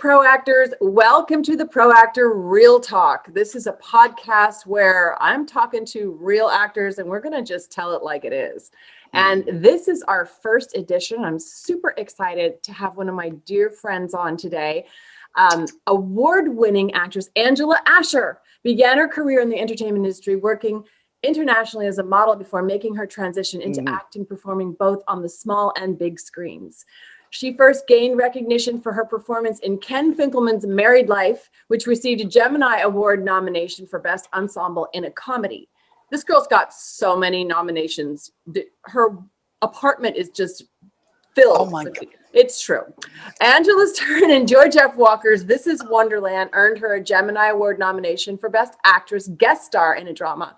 Pro Actors. Welcome to the Pro Actor Real Talk. This is a podcast where I'm talking to real actors and we're going to just tell it like it is. And this is our first edition. I'm super excited to have one of my dear friends on today. Award-winning actress Angela Asher began her career in the entertainment industry working internationally as a model before making her transition into acting, performing both on the small and big screens. She first gained recognition for her performance in Ken Finkelman's Married Life, which received a Gemini Award nomination for Best Ensemble in a Comedy. This girl's got so many nominations. Her apartment is just filled. Oh my God. It's true. Angela's turn in George F. Walker's This Is Wonderland earned her a Gemini Award nomination for Best Actress Guest Star in a Drama.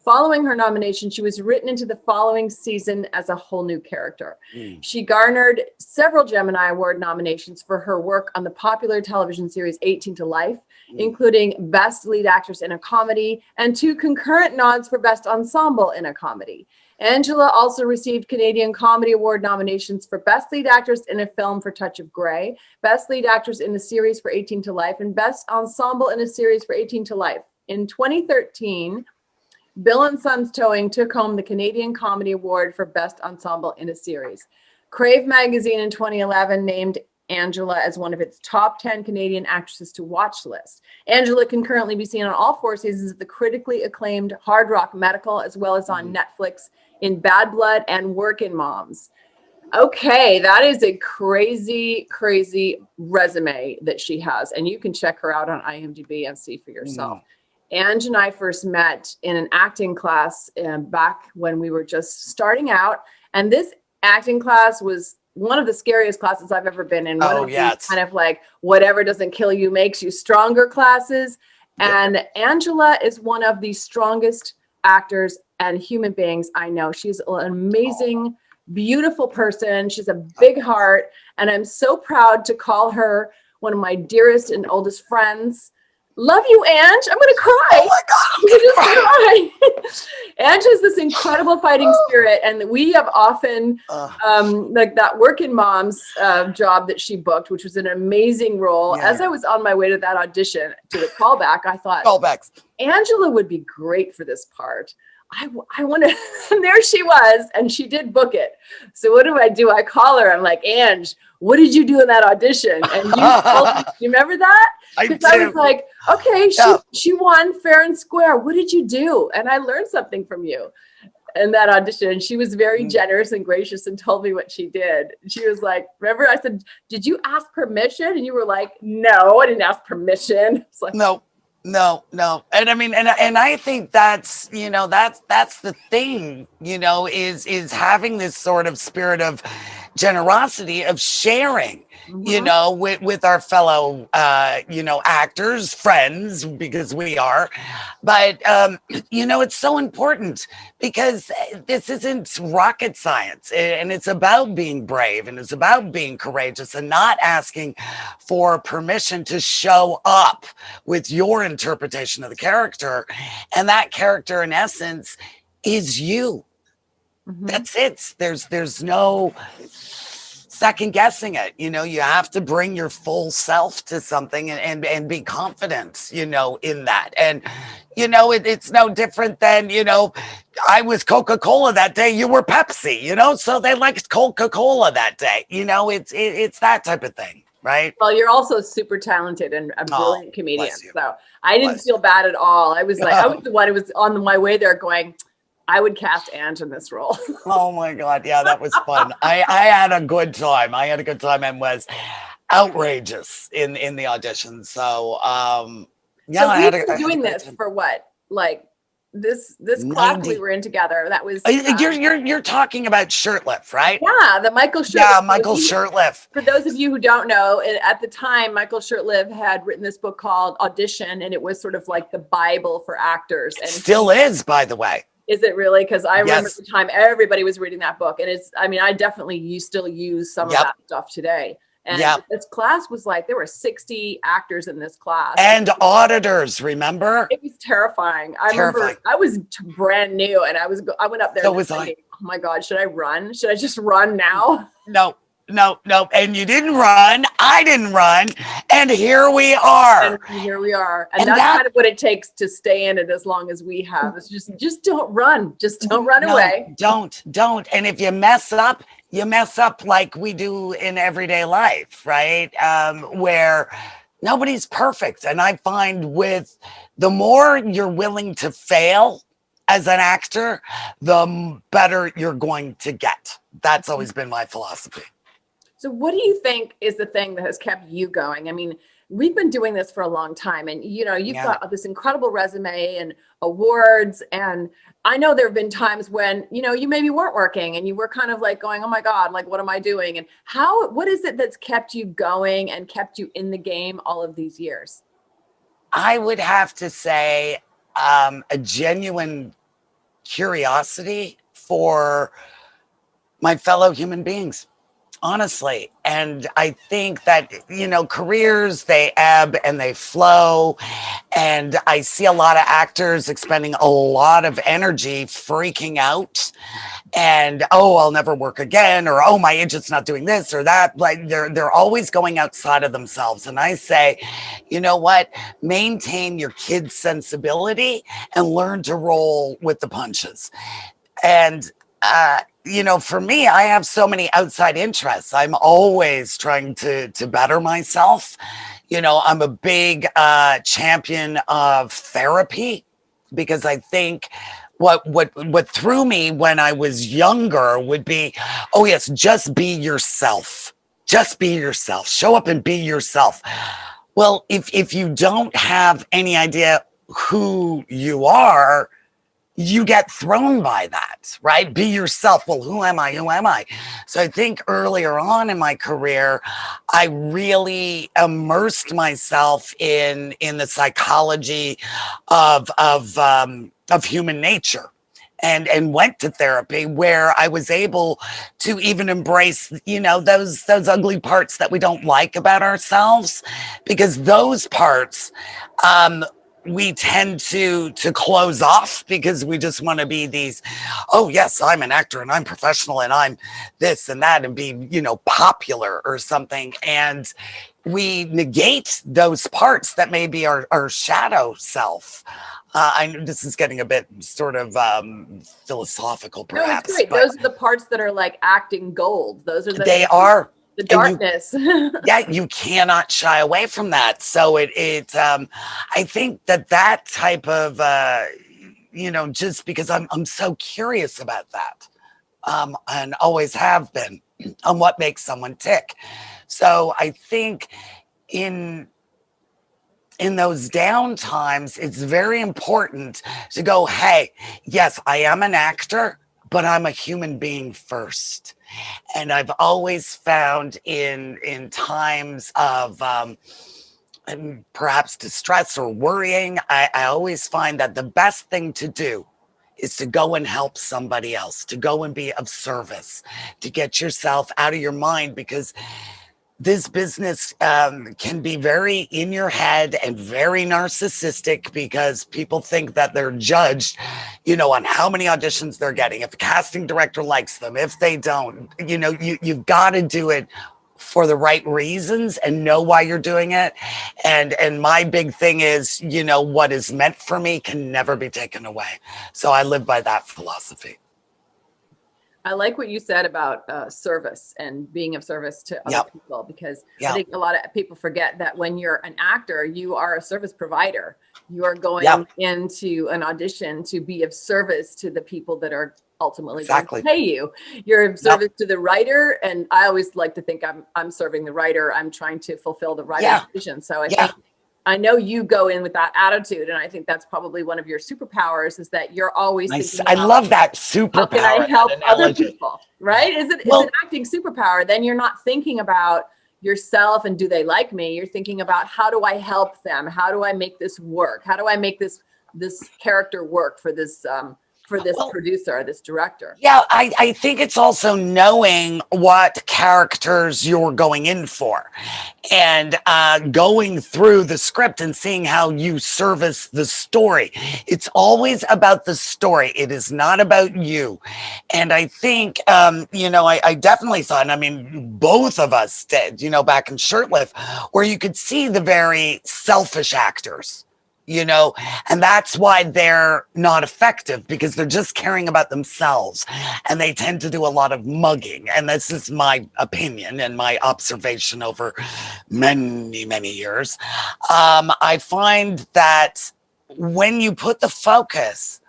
Following her nomination, she was written into the following season as a whole new character. She garnered several Gemini Award nominations for her work on the popular television series 18 to Life, including Best Lead Actress in a Comedy and 2 concurrent nods for Best Ensemble in a Comedy. Angela also received Canadian Comedy Award nominations for Best Lead Actress in a Film for Touch of Grey, Best Lead Actress in a Series for 18 to Life, and Best Ensemble in a Series for 18 to Life. In 2013, Bill and Sons Towing took home the Canadian Comedy Award for Best Ensemble in a Series. Crave magazine in 2011 named Angela as one of its top 10 Canadian actresses to watch list. Angela can currently be seen on all 4 seasons of the critically acclaimed Hard Rock Medical, as well as on Netflix in Bad Blood and Workin' Moms. Okay, that is a crazy, crazy resume that she has, and you can check her out on IMDb and see for yourself. Ange and I first met in an acting class back when we were just starting out. And this acting class was one of the scariest classes I've ever been in. One of these kind of like whatever doesn't kill you makes you stronger classes. And Angela is one of the strongest actors and human beings I know. She's an amazing, beautiful person. She's a big heart. And I'm so proud to call her one of my dearest and oldest friends. Love you, Ange. I'm going to cry. Oh my God. I'm going to cry. Ange has this incredible fighting spirit. And we have often, like that Workin' Moms job that she booked, which was an amazing role. Yeah. As I was on my way to that audition, to the callback, I thought, Angela would be great for this part. I want to, and there she was, and she did book it. So what do? I call her. I'm like, Ange, what did you do in that audition? And you told me, you remember that? Because I was like, okay, she won fair and square. What did you do? And I learned something from you in that audition. She was very generous and gracious and told me what she did. She was like, remember, I said, did you ask permission? And you were like, no, I didn't ask permission. It's like, No. And I mean, and I think that's, that's the thing, is having this sort of spirit of generosity, of sharing, with our fellow, actors, friends, because we are. But, it's so important because this isn't rocket science, and it's about being brave, and it's about being courageous and not asking for permission to show up with your interpretation of the character. And that character, in essence, is you. That's it. There's no second guessing it. You have to bring your full self to something and be confident, in that. And, it's no different than, I was Coca-Cola that day. You were Pepsi, so they liked Coca-Cola that day. It's that type of thing. Right. Well, you're also super talented and a brilliant comedian. So I didn't feel bad at all. I was like, I was the one who was on my way there going, I would cast Ange in this role. Oh my God. Yeah, that was fun. I had a good time. And was outrageous in the audition. So, so we've been doing this for what? Like this class we were in together. That was you're talking about Shirtlift, right? Yeah, the Michael Shirtlift. Yeah, Michael Shirtlift. For those of you who don't know, at the time, Michael Shirtlift had written this book called Audition, and it was sort of like the Bible for actors. And still is, by the way. Is it really? Because I remember at the time everybody was reading that book, and I definitely still use some of that stuff today. And this class was like, there were 60 actors in this class. And auditors, remember? It was terrifying. I remember I was brand new and I went up there. So was I. Oh my God, should I run? Should I just run now? No, no, no. And you didn't run. I didn't run. And here we And are. here we are. And And that's that, kind of what it takes to stay in it as long as we have. It's just don't run. Just don't run no, away. don't. And if you mess up like we do in everyday life, right? Where nobody's perfect. And I find with the more you're willing to fail as an actor, the better you're going to get. That's always been my philosophy. So what do you think is the thing that has kept you going? I mean, we've been doing this for a long time, and you've Yeah. got this incredible resume and awards. And I know there have been times when, you maybe weren't working and you were kind of like going, oh my God, like, what am I doing? And what is it that's kept you going and kept you in the game all of these years? I would have to say a genuine curiosity for my fellow human beings, honestly. And I think that, careers, they ebb and they flow. And I see a lot of actors expending a lot of energy freaking out and, oh, I'll never work again, or oh, my agent's not doing this or that. Like they're always going outside of themselves. And I say, you know what? Maintain your kid's sensibility and learn to roll with the punches. And for me, I have so many outside interests. I'm always trying to better myself. I'm a big champion of therapy because I think what threw me when I was younger would be, oh yes, just be yourself. Just be yourself. Show up and be yourself. Well, if you don't have any idea who you are, you get thrown by that, right? Be yourself. Well, who am I? Who am I? So I think earlier on in my career, I really immersed myself in the psychology of human nature. And went to therapy where I was able to even embrace, those ugly parts that we don't like about ourselves, because those parts, we tend to close off because we just want to be these, oh yes, I'm an actor and I'm professional and I'm this and that, and be popular or something, and we negate those parts that may be our shadow self. I know this is getting a bit sort of philosophical, No, it's perhaps, great. but Those are the parts that are like acting gold. Those are they are. the And you, darkness. yeah, you cannot shy away from that. So I think that type of just because I'm so curious about that, and always have been, on what makes someone tick. So I think in those down times, it's very important to go, hey, yes, I am an actor, but I'm a human being first. And I've always found in times of and perhaps distress or worrying, I always find that the best thing to do is to go and help somebody else, to go and be of service, to get yourself out of your mind, because this business can be very in your head and very narcissistic, because people think that they're judged, on how many auditions they're getting. If a casting director likes them, if they don't, you've got to do it for the right reasons and know why you're doing it. And my big thing is, what is meant for me can never be taken away. So I live by that philosophy. I like what you said about service and being of service to other Yep. people, because I Yep. think a lot of people forget that when you're an actor, you are a service provider. You are going Yep. into an audition to be of service to the people that are ultimately Exactly. going to pay you. You're of Yep. service to the writer, and I always like to think I'm serving the writer. I'm trying to fulfill the writer's Yeah. vision. So I Yeah. think I know you go in with that attitude, and I think that's probably one of your superpowers, is that you're always thinking I about, love that how can I superpower, that help other analogy. people, right? It's Well, an acting superpower. Then you're not thinking about yourself and do they like me? You're thinking about, how do I help them? How do I make this work? How do I make this character work for for this Well, producer, this director. yeah, I think it's also knowing what characters you're going in for and going through the script and seeing how you service the story. It's always about the story. It is not about you. And I think, I definitely saw, and I mean, both of us did, back in Shirtlift, where you could see the very selfish actors. And that's why they're not effective, because they're just caring about themselves and they tend to do a lot of mugging. And this is my opinion and my observation over many, many years. I find that when you put the focus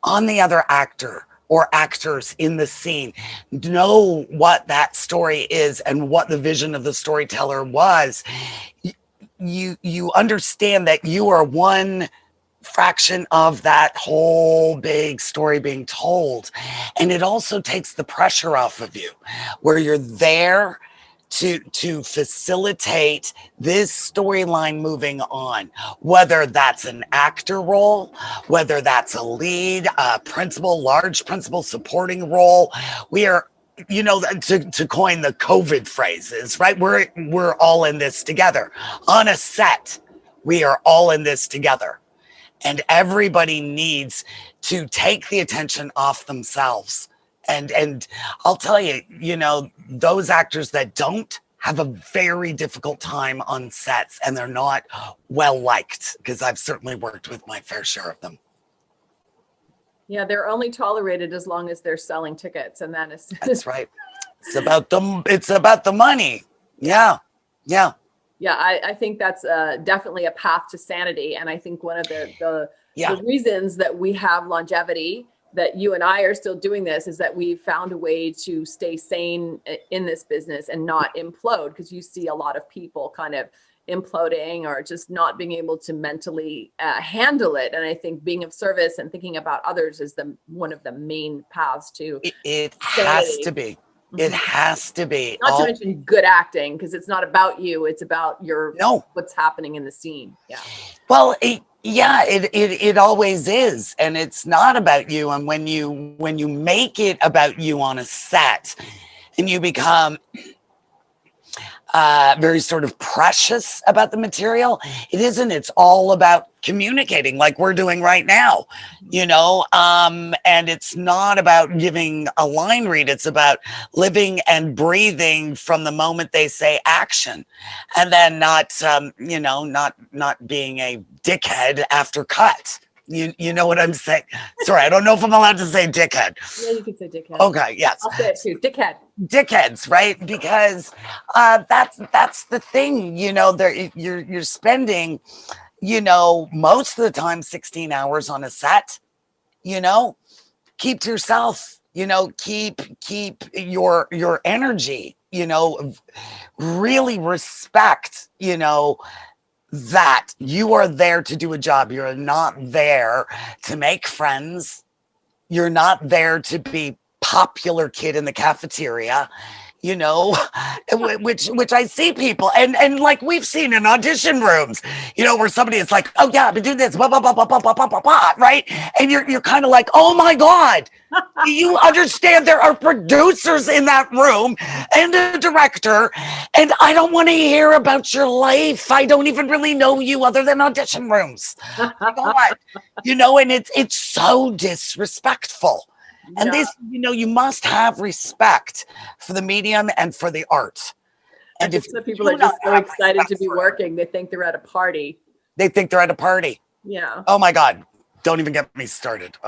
on the other actor or actors in the scene, know what that story is and what the vision of the storyteller was, you understand that you are one fraction of that whole big story being told. And it also takes the pressure off of you, where you're there to facilitate this storyline moving on, whether that's an actor role, whether that's a lead, a principal, large principal supporting role. We are, to coin the COVID phrases, right? We're all in this together. On a set, we are all in this together. And everybody needs to take the attention off themselves. And I'll tell you, those actors that don't have a very difficult time on sets, and they're not well liked, because I've certainly worked with my fair share of them. Yeah, they're only tolerated as long as they're selling tickets, and that is that's right. It's about the money. Yeah. Yeah, I think that's definitely a path to sanity. And I think one of the reasons that we have longevity, that you and I are still doing this, is that we've found a way to stay sane in this business and not implode, because you see a lot of people kind of imploding or just not being able to mentally handle it. And I think being of service and thinking about others is one of the main paths to it has to be. It has to be. Not to mention good acting, because it's not about you; it's about what's happening in the scene. Yeah. Well, it always is, and it's not about you. And when you make it about you on a set, and you become very sort of precious about the material, it isn't. It's all about communicating, like we're doing right now, and it's not about giving a line read. It's about living and breathing from the moment they say action, and then not being a dickhead after cut. You know what I'm saying? Sorry, I don't know if I'm allowed to say dickhead. Yeah, you can say dickhead. Okay, yes. I'll say it too. Dickhead. Dickheads, right? Because that's the thing. You're spending, most of the time 16 hours on a set. Keep to yourself. Keep your energy. Really respect. That you are there to do a job. You're not there to make friends. You're not there to be popular kid in the cafeteria, which I see people and like we've seen in audition rooms, where somebody is like, oh yeah, I've been doing this, blah, blah, blah, blah, blah, blah, blah, blah, right? And you're kind of like, oh my God, do you understand there are producers in that room and a director, and I don't want to hear about your life. I don't even really know you other than audition rooms. God. And it's so disrespectful. And this, you must have respect for the medium and for the art. And if some people are just so excited to be working, they think they're at a party. Yeah. Oh my God. Don't even get me started.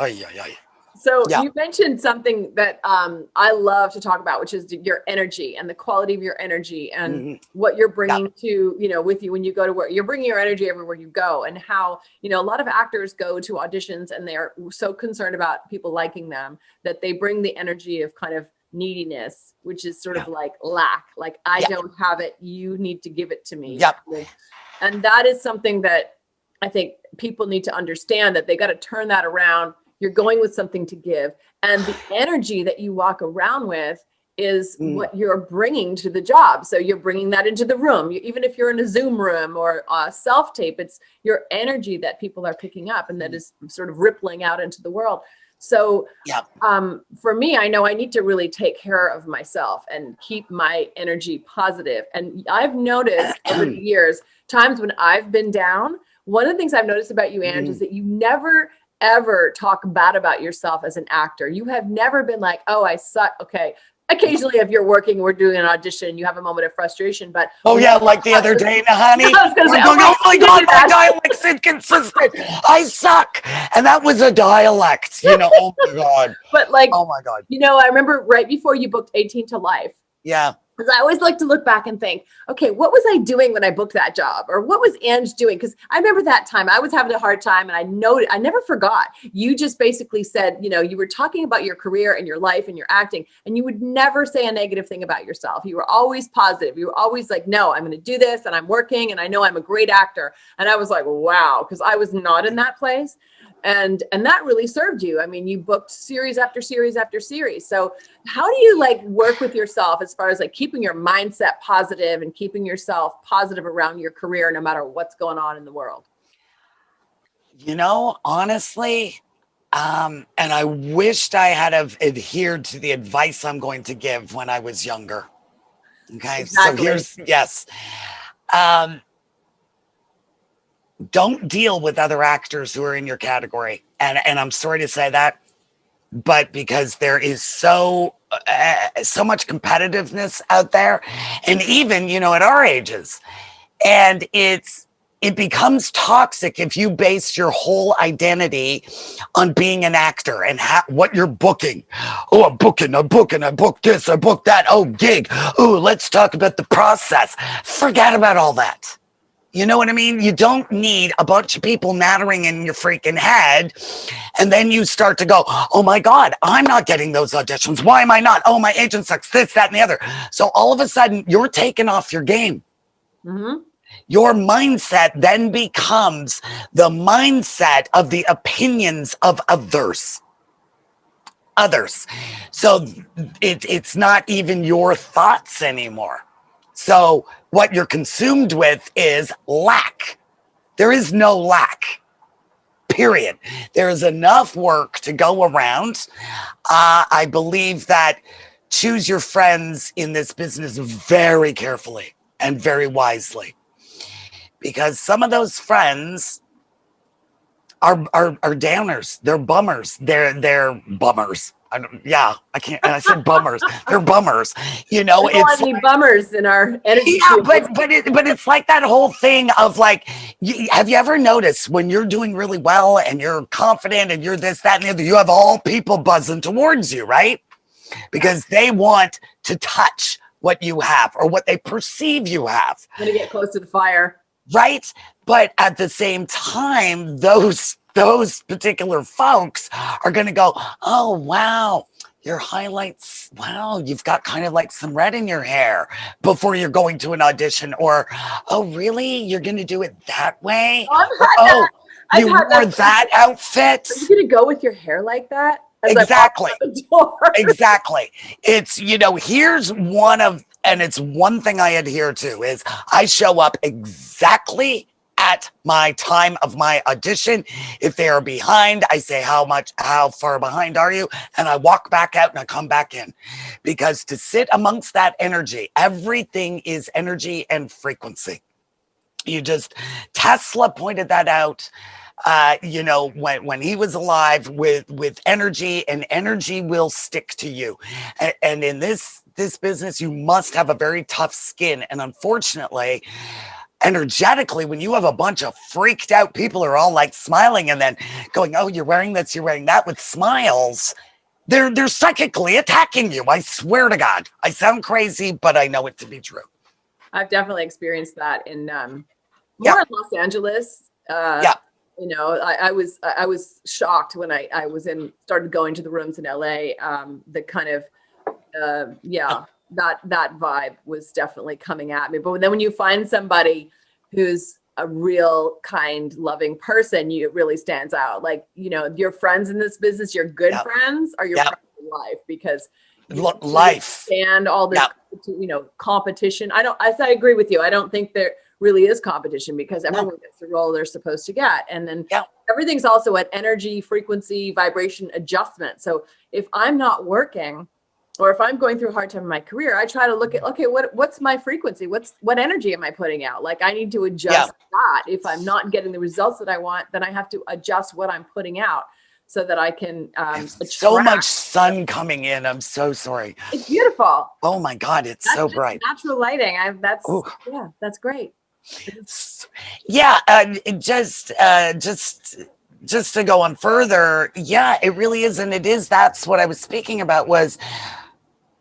So you mentioned something that I love to talk about, which is your energy and the quality of your energy and what you're bringing to, with you when you go to work. You're bringing your energy everywhere you go, and how, a lot of actors go to auditions and they're so concerned about people liking them that they bring the energy of kind of neediness, which is sort of like lack, like I don't have it, you need to give it to me. And that is something that I think people need to understand, that they got to turn that around. You're going with something to give, and the energy that you walk around with is what you're bringing to the job. So you're bringing that into the room. Even if you're in a Zoom room or a self-tape, it's your energy that people are picking up and that is sort of rippling out into the world. So Yeah. for me, I know I need to really take care of myself and keep my energy positive. And I've noticed over the years, times when I've been down, one of the things I've noticed about you, Ange, is that you never ever talk bad about yourself as an actor. You have never been like, oh, I suck. Okay. Occasionally, if you're working, we're doing an audition, you have a moment of frustration. But like the other day, Nahanni. I was going to say, oh my God, my that. dialect's inconsistent. I suck. And that was a dialect, oh my God. But like, oh my God. I remember right before you booked 18 to Life. Yeah. Because I always like to look back and think, okay, what was I doing when I booked that job? Or what was Ange doing? Because I remember that time I was having a hard time, and I never forgot. You just basically said, you were talking about your career and your life and your acting, and you would never say a negative thing about yourself. You were always positive. You were always like, no, I'm going to do this, and I'm working, and I know I'm a great actor. And I was like, wow, because I was not in that place. And that really served you. I mean, you booked series after series after series. So how do you work with yourself as far as keeping your mindset positive and keeping yourself positive around your career, no matter what's going on in the world? Honestly, and I wished I had adhered to the advice I'm going to give when I was younger. Okay. Exactly. So yes. Don't deal with other actors who are in your category. And I'm sorry to say that, but because there is so much competitiveness out there, and even, at our ages, and it becomes toxic if you base your whole identity on being an actor and what you're booking. Oh, I booked this, I booked that. Oh, gig. Oh, let's talk about the process. Forget about all that. You know what I mean? You don't need a bunch of people nattering in your freaking head. And then you start to go, oh my God, I'm not getting those auditions. Why am I not? Oh, my agent sucks, this, that, and the other. So all of a sudden you're taken off your game. Mm-hmm. Your mindset then becomes the mindset of the opinions of others. So it's not even your thoughts anymore. So what you're consumed with is lack. There is no lack, period. There is enough work to go around. I believe that choose your friends in this business very carefully and very wisely, because some of those friends are downers. They're bummers. They're bummers. I can't. I said bummers. They're bummers. It's bummers in our energy. Yeah, but it's like that whole thing of have you ever noticed when you're doing really well and you're confident and you're this, that, and the other, you have all people buzzing towards you, right? Because they want to touch what you have or what they perceive you have. I'm gonna get close to the fire, right? But at the same time, those particular folks are going to go, oh, wow, your highlights, wow, you've got kind of some red in your hair before you're going to an audition. Or, oh, really? You're going to do it that way? You wore that outfit? Are you going to go with your hair like that? Exactly. Exactly. It's, here's and it's one thing I adhere to is I show up exactly at my time of my audition. If they are behind, I say, how far behind are you? And I walk back out and I come back in, because to sit amongst that energy, everything is energy and frequency. Tesla pointed that out. When he was alive, with energy, and energy will stick to you. And in this business, you must have a very tough skin. And unfortunately, energetically, when you have a bunch of freaked out people who are all smiling and then going, oh, you're wearing this, you're wearing that, with smiles, they're psychically attacking you. I swear to God. I sound crazy, but I know it to be true. I've definitely experienced that in more in Los Angeles. I was shocked when I started going to the rooms in LA. The kind of that vibe was definitely coming at me. But then when you find somebody who's a real kind, loving person, it really stands out. Your friends in this business, your good friends are your friends in life, because life and all this competition. I agree with you. I don't think there really is competition, because everyone gets the role they're supposed to get. And then everything's also at energy, frequency, vibration adjustment. So if I'm not working, or if I'm going through a hard time in my career, I try to look at, okay, what's my frequency? What energy am I putting out? Like I need to adjust that. If I'm not getting the results that I want, then I have to adjust what I'm putting out so that I can so much sun coming in. I'm so sorry. It's beautiful. Oh my God, it's that's so bright. Natural lighting. That's great. Yeah, just to go on further, yeah, it really is, and it is. That's what I was speaking about, was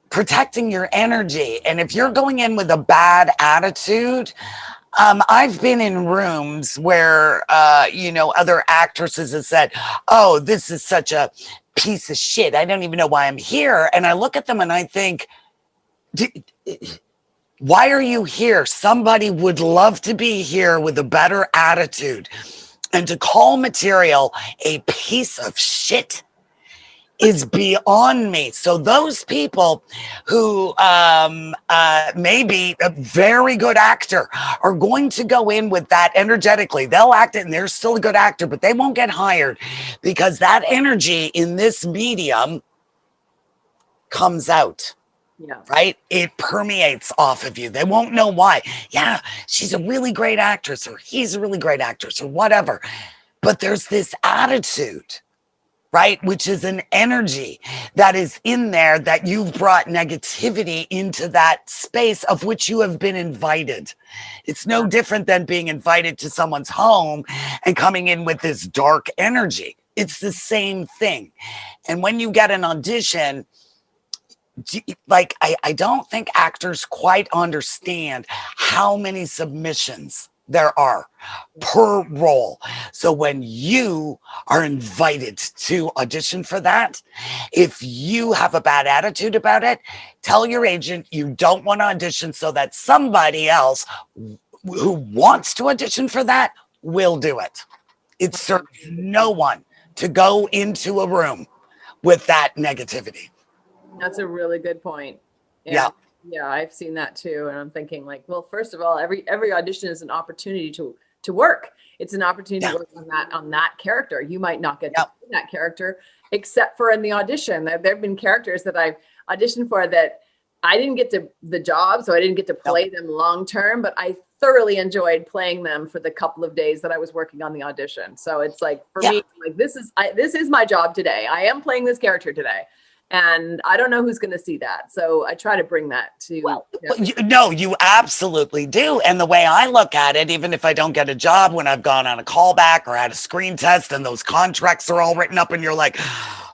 protecting your energy. And if you're going in with a bad attitude, I've been in rooms where, other actresses have said, oh, this is such a piece of shit. I don't even know why I'm here. And I look at them and I think, why are you here? Somebody would love to be here with a better attitude. And to call material a piece of shit is beyond me. So those people who may be a very good actor are going to go in with that energetically. They'll act it and they're still a good actor, but they won't get hired because that energy in this medium comes out. Yeah. Right? It permeates off of you. They won't know why. Yeah, she's a really great actress, or he's a really great actress, or whatever. But there's this attitude, right? Which is an energy that is in there that you've brought negativity into that space of which you have been invited. It's no different than being invited to someone's home and coming in with this dark energy. It's the same thing. And when you get an audition, like, I don't think actors quite understand how many submissions there are per role. So when you are invited to audition for that, if you have a bad attitude about it, tell your agent you don't want to audition so that somebody else who wants to audition for that will do it. It serves no one to go into a room with that negativity. That's a really good point. Yeah. Yeah, I've seen that too. And I'm thinking like, well, first of all, every audition is an opportunity to work. It's an opportunity to work on that character. You might not get to play that character, except for in the audition. There have been characters that I've auditioned for that I didn't get to the job, so I didn't get to play them long term, but I thoroughly enjoyed playing them for the couple of days that I was working on the audition. So it's like, for me, like this is my job today. I am playing this character today. And I don't know who's going to see that. So I try to bring that to. You absolutely do. And the way I look at it, even if I don't get a job, when I've gone on a callback or had a screen test and those contracts are all written up and you're like,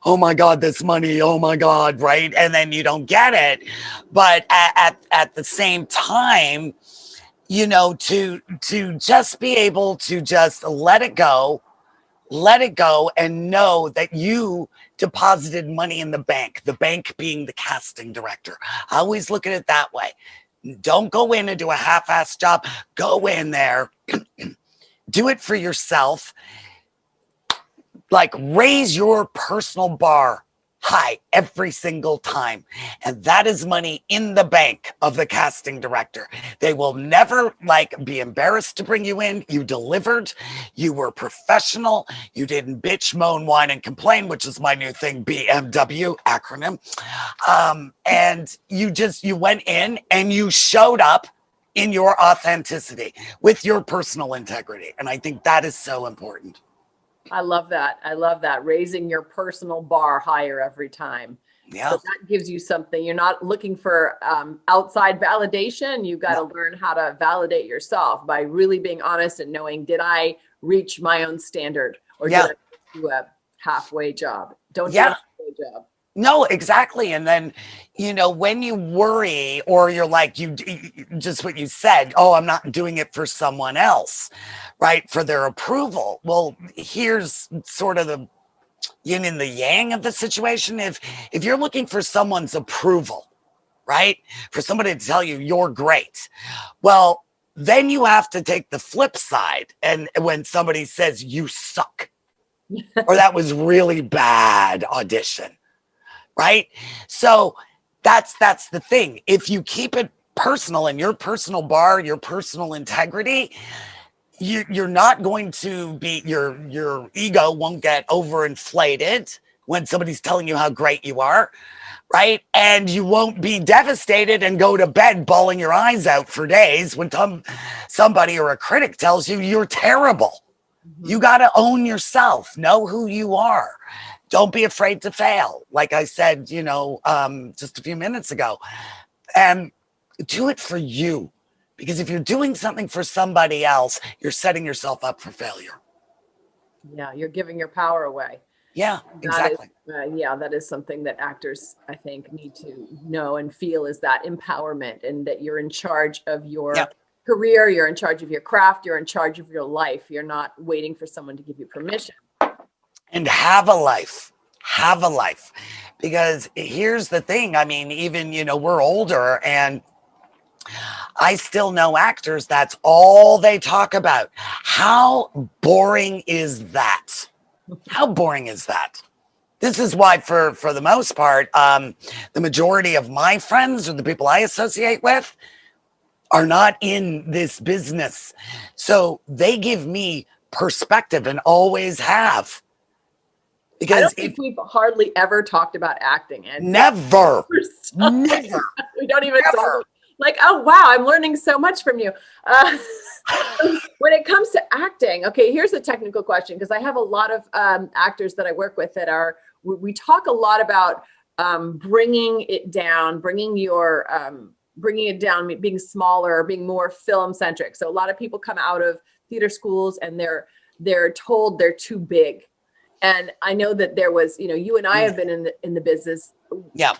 oh my God, this money, oh my God, right? And then you don't get it. But at the same time, to just be able to just let it go and know that you deposited money in the bank being the casting director. I always look at it that way. Don't go in and do a half-assed job. Go in there, do it for yourself. Like, raise your personal bar high every single time. And that is money in the bank of the casting director. They will never be embarrassed to bring you in. You delivered. You were professional. You didn't bitch, moan, whine, and complain, which is my new thing, BMW acronym. And you went in and you showed up in your authenticity with your personal integrity. And I think that is so important. I love that. Raising your personal bar higher every time. Yeah. So that gives you something. You're not looking for outside validation. You've got to learn how to validate yourself by really being honest and knowing, did I reach my own standard, or did I do a halfway job? Don't do a halfway job. No, exactly. And then, when you worry, or you're like, you just what you said, oh, I'm not doing it for someone else, right? For their approval. Well, here's sort of the yin and the yang of the situation. If you're looking for someone's approval, right? For somebody to tell you you're great. Well, then you have to take the flip side. And when somebody says you suck, or that was really bad audition. Right? So that's the thing. If you keep it personal and your personal bar, your personal integrity, you're not going to be, your ego won't get overinflated when somebody's telling you how great you are, right? And you won't be devastated and go to bed bawling your eyes out for days when somebody or a critic tells you you're terrible. You got to own yourself, know who you are. Don't be afraid to fail. Like I said, just a few minutes ago, and do it for you. Because if you're doing something for somebody else, you're setting yourself up for failure. Yeah, you're giving your power away. Yeah, exactly. That is something that actors, I think, need to know and feel, is that empowerment, and that you're in charge of your career, you're in charge of your craft, you're in charge of your life. You're not waiting for someone to give you permission. And have a life. Have a life. Because here's the thing. I mean, even, we're older, and I still know actors, that's all they talk about. How boring is that? How boring is that? This is why, for the most part, the majority of my friends or the people I associate with are not in this business. So they give me perspective and always have. Because I don't think we've hardly ever talked about acting. And never. We don't even talk. Like, oh, wow, I'm learning so much from you. When it comes to acting, okay, here's a technical question, because I have a lot of actors that I work with that we talk a lot about bringing it down, bringing it down, being smaller, being more film centric. So a lot of people come out of theater schools and they're told they're too big. And I know that there was, you and I have been in the business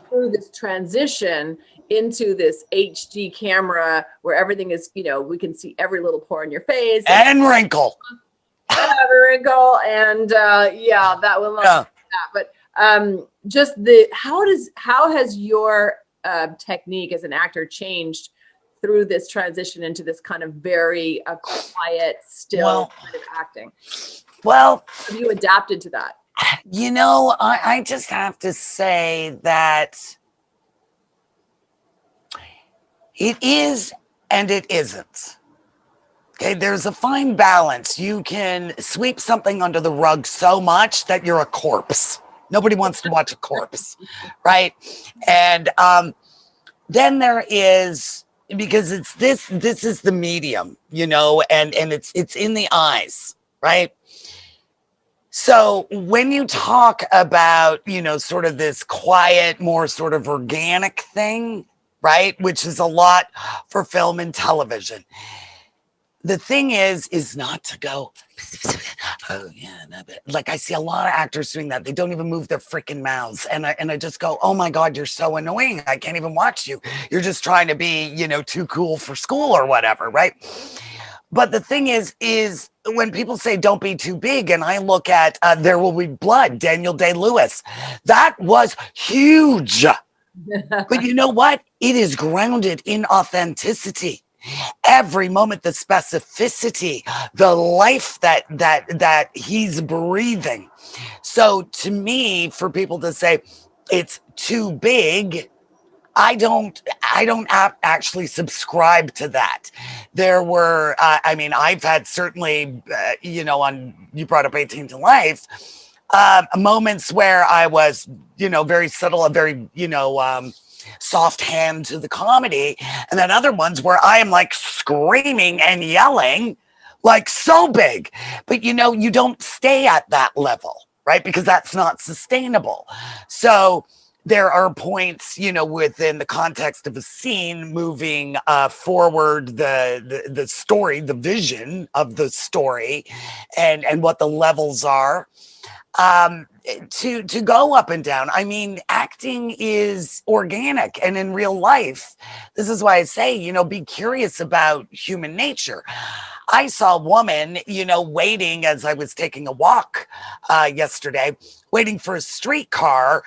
through this transition into this HD camera where everything is, we can see every little pore in your face and wrinkle. Every wrinkle, and that will not that. But just how has your technique as an actor changed through this transition into this kind of very quiet, still kind of acting? Well, have you adapted to that? I just have to say that it is and it isn't. Okay, there's a fine balance. You can sweep something under the rug so much that you're a corpse. Nobody wants to watch a corpse, right? And then there is, because it's this is the medium, and it's in the eyes, right? So when you talk about, sort of this quiet, more sort of organic thing, right, which is a lot for film and television, the thing is not to go, oh yeah, like I see a lot of actors doing that. They don't even move their freaking mouths, and I just go, oh my God, you're so annoying. I can't even watch you. You're just trying to be, too cool for school or whatever, right? But the thing is when people say don't be too big, and I look at There Will Be Blood, Daniel Day-Lewis, that was huge. But you know what? It is grounded in authenticity. Every moment, the specificity, the life that he's breathing. So to me, for people to say it's too big, I don't actually subscribe to that. There were, I've had certainly, you brought up 18 to Life, moments where I was, very subtle, a very, soft hand to the comedy. And then other ones where I am like screaming and yelling, like so big. But, you don't stay at that level, right? Because that's not sustainable. So there are points, within the context of a scene, moving forward the story, the vision of the story, and what the levels are, to go up and down. I mean, acting is organic, and in real life, this is why I say, be curious about human nature. I saw a woman, waiting as I was taking a walk yesterday, waiting for a streetcar,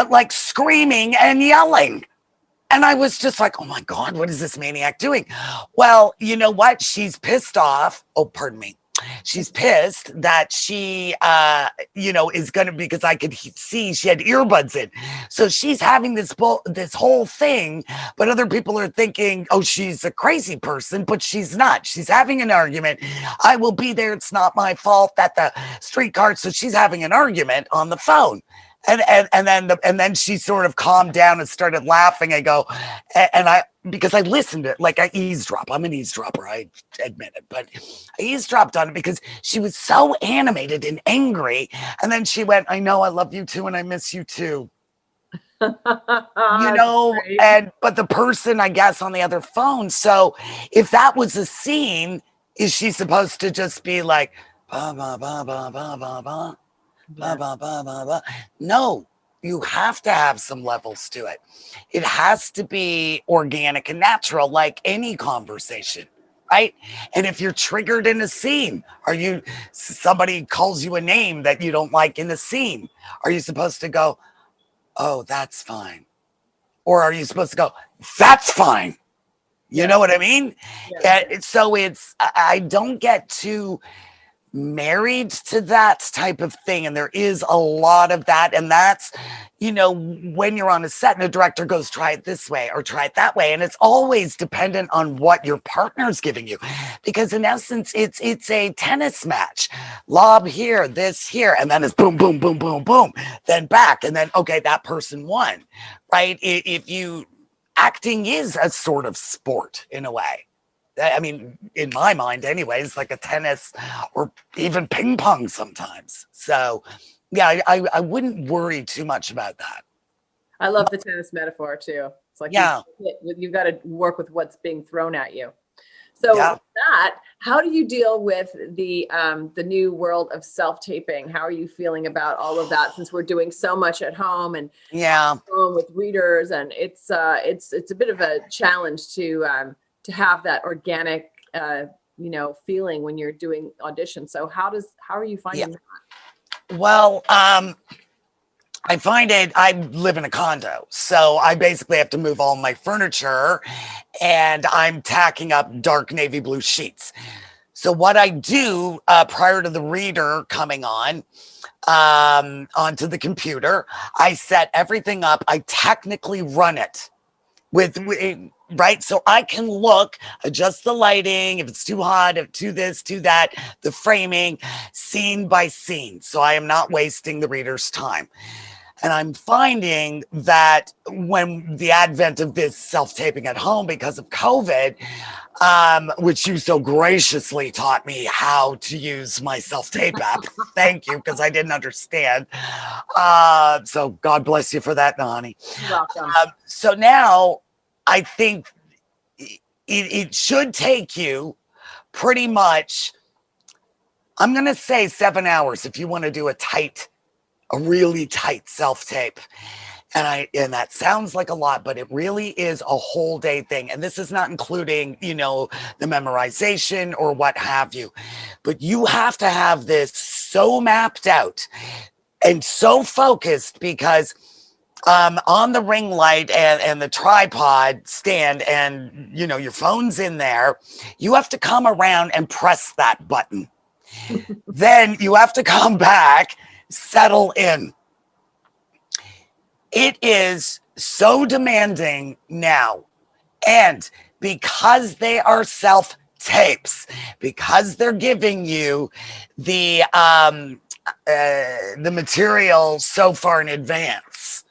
like screaming and yelling. And I was just like, oh my God, what is this maniac doing? Well, you know what? She's pissed off. Oh, pardon me. She's pissed that she, is going to, because I could see she had earbuds in. So she's having this whole thing, but other people are thinking, oh, she's a crazy person, but she's not. She's having an argument. I will be there. It's not my fault that the streetcar. So she's having an argument on the phone. And then she sort of calmed down and started laughing. I go, and I, because I listened to it, like I eavesdrop. I'm an eavesdropper, I admit it, but I eavesdropped on it because she was so animated and angry. And then she went, I know, I love you too, and I miss you too. But the person, I guess, on the other phone. So if that was a scene, is she supposed to just be like, ba ba ba ba ba ba ba? Blah, blah, blah, blah, blah. No, you have to have some levels to it. It has to be organic and natural, like any conversation, right? And if you're triggered in a scene, somebody calls you a name that you don't like in a scene, are you supposed to go, oh, that's fine? Or are you supposed to go, that's fine? You know what I mean? Yeah. So I don't get too married to that type of thing, and there is a lot of that, and that's when you're on a set and a director goes, try it this way or try it that way, and it's always dependent on what your partner's giving you, because in essence it's a tennis match. Lob here, this here, and then it's boom boom boom boom boom, then back, and then okay, that person won, right? Acting is a sort of sport in a way. I mean, in my mind anyways, like a tennis or even ping pong sometimes. So yeah, I wouldn't worry too much about that. I love the tennis metaphor too. It's like, you've got to work with what's being thrown at you. So how do you deal with the new world of self-taping? How are you feeling about all of that, since we're doing so much at home and home with readers, and it's a bit of a challenge to have that organic, feeling when you're doing auditions. So how are you finding that? Well, I find I live in a condo, so I basically have to move all my furniture, and I'm tacking up dark navy blue sheets. So what I do prior to the reader coming on, onto the computer, I set everything up. I technically run it right? So I can look, adjust the lighting, if it's too hot, if too this, too that, the framing, scene by scene. So I am not wasting the reader's time. And I'm finding that when the advent of this self-taping at home because of COVID, which you so graciously taught me how to use my self-tape app. Thank you, because I didn't understand. So God bless you for that, Nahanni. You're welcome. So now I think it should take you pretty much, I'm going to say 7 hours if you want to do a really tight self-tape. And that sounds like a lot, but it really is a whole day thing. And this is not including, the memorization or what have you. But you have to have this so mapped out and so focused, because on the ring light and the tripod stand and, your phone's in there, you have to come around and press that button. Then you have to come back, settle in. It is so demanding now. And because they are self-tapes, because they're giving you the material so far in advance,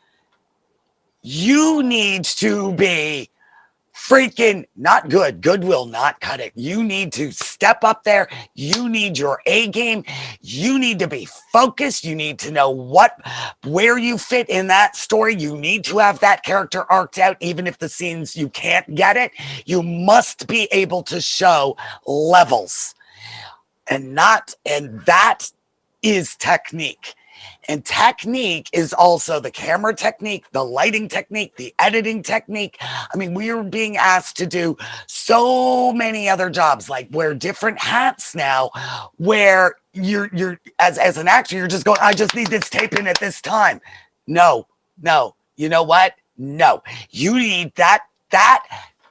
you need to be freaking not good. Good will not cut it. You need to step up there. You need your A game. You need to be focused. You need to know where you fit in that story. You need to have that character arced out, even if the scenes you can't get it. You must be able to show levels, and that is technique. And technique is also the camera technique, the lighting technique, the editing technique. I mean, we are being asked to do so many other jobs, like wear different hats now, where you're as an actor, you're just going, I just need this tape in at this time. No. You know what? No. You need that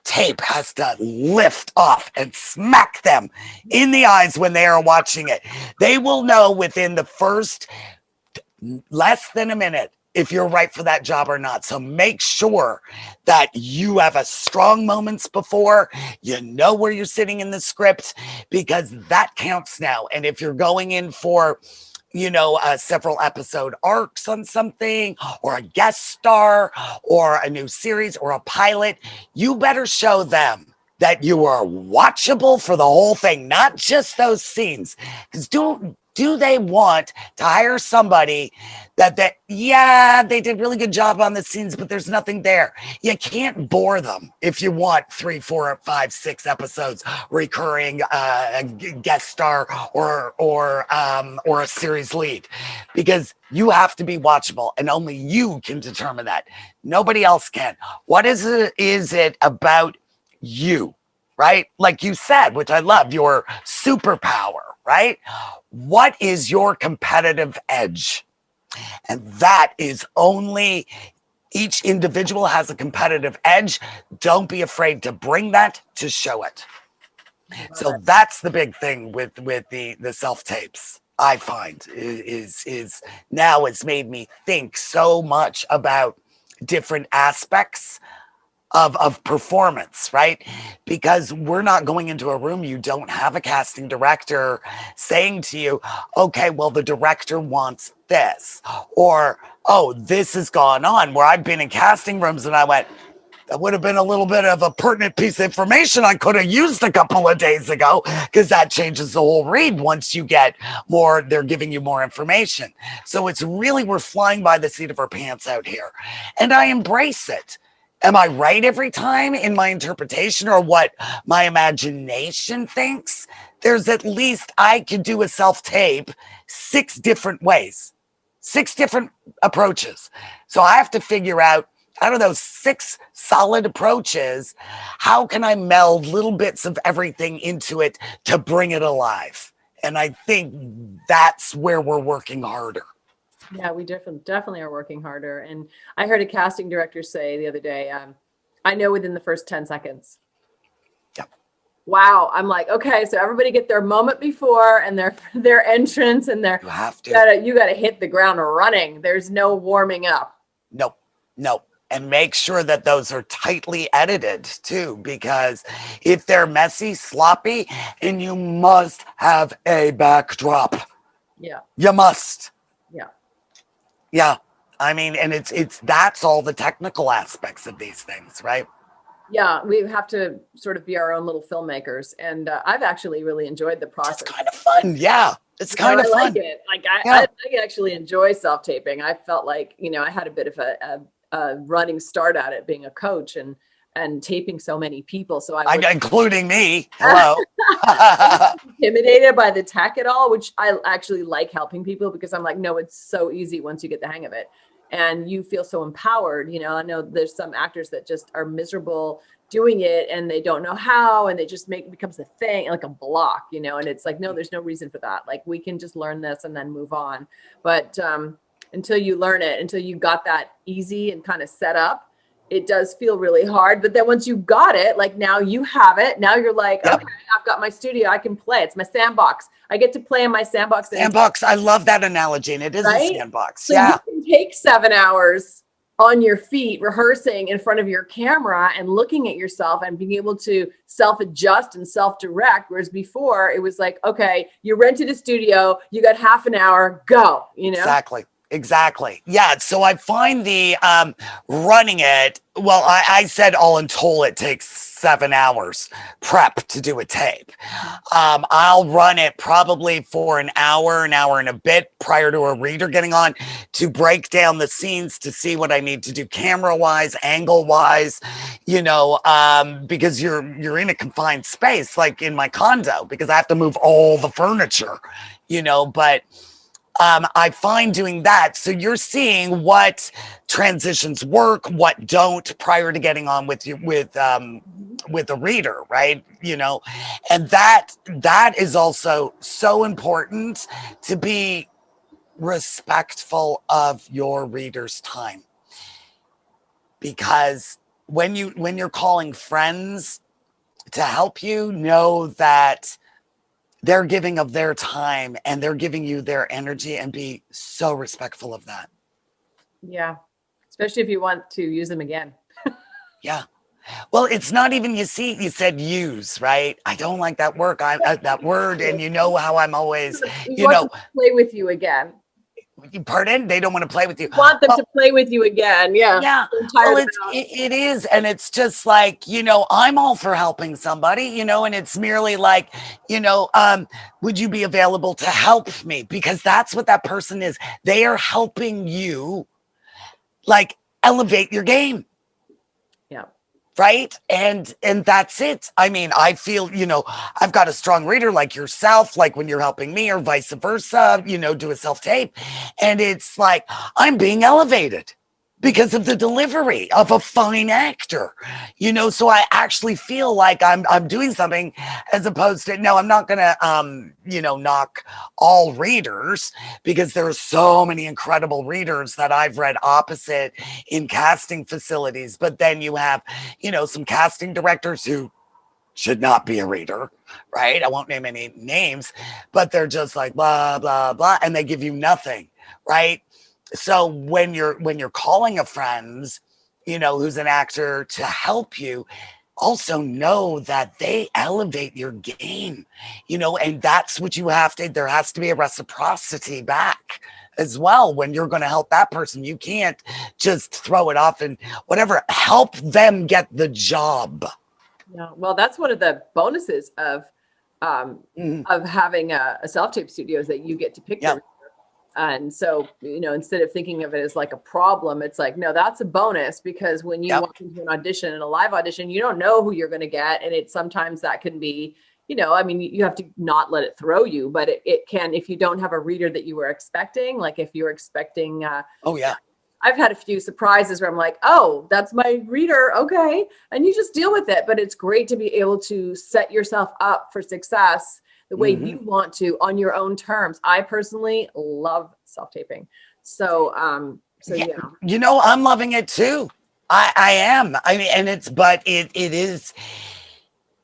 tape has to lift off and smack them in the eyes when they are watching it. They will know within the first less than a minute if you're right for that job or not. So make sure that you have a strong moments before, you know where you're sitting in the script, because that counts now. And if you're going in for, several episode arcs on something, or a guest star, or a new series, or a pilot, you better show them that you are watchable for the whole thing, not just those scenes. Because do they want to hire somebody that they did really good job on the scenes, but there's nothing there? You can't bore them if you want 3, 4, 5, 6 episodes recurring, guest star or a series lead, because you have to be watchable, and only you can determine that. Nobody else can. What is it about you, right? Like you said, which I love, your superpower, right? What is your competitive edge? And that is only, each individual has a competitive edge. Don't be afraid to bring that, to show it. So that's the big thing with the self tapes. I find is now it's made me think so much about different aspects of performance, right? Because we're not going into a room, you don't have a casting director saying to you, okay, well, the director wants this, or, oh, this has gone on, where I've been in casting rooms and I went, that would have been a little bit of a pertinent piece of information I could have used a couple of days ago, because that changes the whole read once you get more, they're giving you more information. So it's really, we're flying by the seat of our pants out here. And I embrace it. Am I right every time in my interpretation or what my imagination thinks? There's at least, I could do a self-tape 6 different ways, 6 different approaches. So I have to figure out, out of those 6 solid approaches, how can I meld little bits of everything into it to bring it alive? And I think that's where we're working harder. Yeah, we definitely are working harder. And I heard a casting director say the other day, I know within the first 10 seconds. Yep. Wow. I'm like, okay, so everybody get their moment before and their entrance, and You have to. you gotta hit the ground running. There's no warming up. Nope. And make sure that those are tightly edited too, because if they're messy, sloppy, and you must have a backdrop. Yeah. You must. Yeah. Yeah. I mean, and it's that's all the technical aspects of these things, right? Yeah, we have to sort of be our own little filmmakers, and I've actually really enjoyed the process. It's kind of fun. Yeah, it's kind of fun. I like it. Like I actually enjoy self-taping. I felt like, I had a bit of a running start at it, being a coach and taping so many people. So including me. Hello. Intimidated by the tech at all, which I actually like helping people, because I'm like, no, it's so easy once you get the hang of it. And you feel so empowered. I know there's some actors that just are miserable doing it, and they don't know how, and they just it becomes a thing, like a block, and it's like, no, there's no reason for that. Like, we can just learn this and then move on. But until you learn it, until you got that easy and kind of set up, it does feel really hard. But then once you got it, like, now you have it. Now you're like, yep. Okay, I've got my studio. I can play. It's my sandbox. I get to play in my sandbox. Sandbox. I love that analogy. And it is a sandbox. So you can take 7 hours on your feet, rehearsing in front of your camera and looking at yourself and being able to self-adjust and self-direct. Whereas before it was like, okay, you rented a studio, you got half an hour, go, Exactly. Yeah. So I find the running it, well, I said all in total it takes 7 hours prep to do a tape. I'll run it probably for an hour and a bit prior to a reader getting on, to break down the scenes, to see what I need to do camera wise, angle wise, because you're in a confined space, like in my condo, because I have to move all the furniture, but I find doing that. So you're seeing what transitions work, what don't, prior to getting on with the reader, right? And that is also so important, to be respectful of your reader's time, because when you're calling friends to help you, know that they're giving of their time and they're giving you their energy, and be so respectful of that. Yeah. Especially if you want to use them again. Yeah. Well, it's not even, you see, you said use, right? I don't like that that word. And you know how I'm always, You want them to play with you again. Pardon? They don't want to play with you. You want them to play with you again. Yeah. Yeah. I'm tired Well, of it is. And it's just like, I'm all for helping somebody, and it's merely like, would you be available to help me? Because that's what that person is. They are helping you, like, elevate your game. Yeah. Right. And that's it. I mean, I feel, I've got a strong reader like yourself, like when you're helping me, or vice versa, do a self-tape. And it's like, I'm being elevated because of the delivery of a fine actor, so I actually feel like I'm doing something, as opposed to, no, I'm not gonna knock all readers, because there are so many incredible readers that I've read opposite in casting facilities. But then you have, some casting directors who should not be a reader, right? I won't name any names, but they're just like blah blah blah, and they give you nothing, right? So when you're calling a friend, who's an actor, to help you, also know that they elevate your game, and that's what you have to, there has to be a reciprocity back as well. When you're going to help that person, you can't just throw it off and whatever. Help them get the job. Yeah. Well, that's one of the bonuses of having a self-tape studio, is that you get to pick the reader. And so, instead of thinking of it as like a problem, it's like, no, that's a bonus, because when you walk into an audition, and a live audition, you don't know who you're going to get. And it's sometimes that can be, I mean, you have to not let it throw you, but it can, if you don't have a reader that you were expecting, like if you're expecting, I've had a few surprises where I'm like, oh, that's my reader. Okay. And you just deal with it. But it's great to be able to set yourself up for success the way you want to, on your own terms. I personally love self-taping. So, yeah. I'm loving it too. I am. I mean, and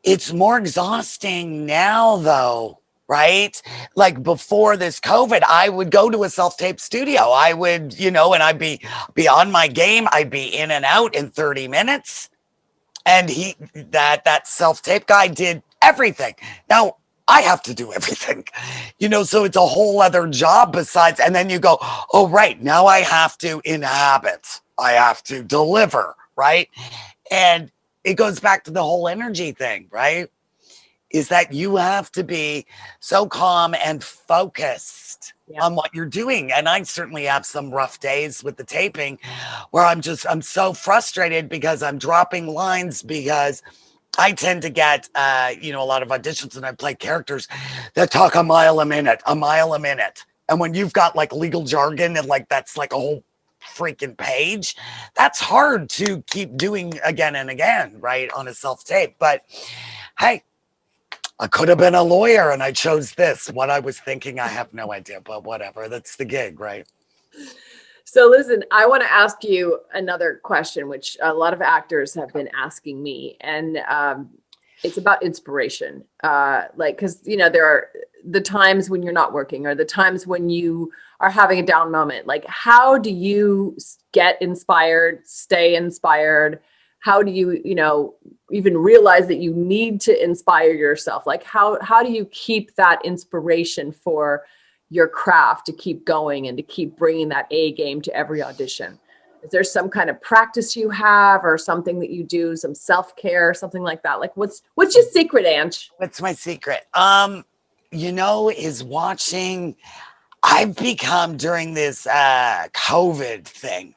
it's more exhausting now though. Right? Like before this COVID, I would go to a self-tape studio. I would, and I'd be on my game. I'd be in and out in 30 minutes. And that self-tape guy did everything. Now I have to do everything, so it's a whole other job besides. And then you go, oh, right, now I have to inhabit. I have to deliver, right? And it goes back to the whole energy thing, right? Is that you have to be so calm and focused on what you're doing. And I certainly have some rough days with the taping where I'm so frustrated because I'm dropping lines, because I tend to get, a lot of auditions, and I play characters that talk a mile a minute. And when you've got like legal jargon, and like, that's like a whole freaking page, that's hard to keep doing again and again, right? On a self-tape. But hey, I could have been a lawyer and I chose this. What I was thinking, I have no idea, but whatever. That's the gig, right? So listen, I want to ask you another question, which a lot of actors have been asking me, and it's about inspiration. Because there are the times when you're not working, or the times when you are having a down moment. Like, how do you get inspired, stay inspired? How do you, even realize that you need to inspire yourself? Like, how do you keep that inspiration for your craft to keep going and to keep bringing that A game to every audition? Is there some kind of practice you have, or something that you do, some self-care, something like that? Like, what's your secret, Ange? What's my secret? Is watching. I've become, during this COVID thing,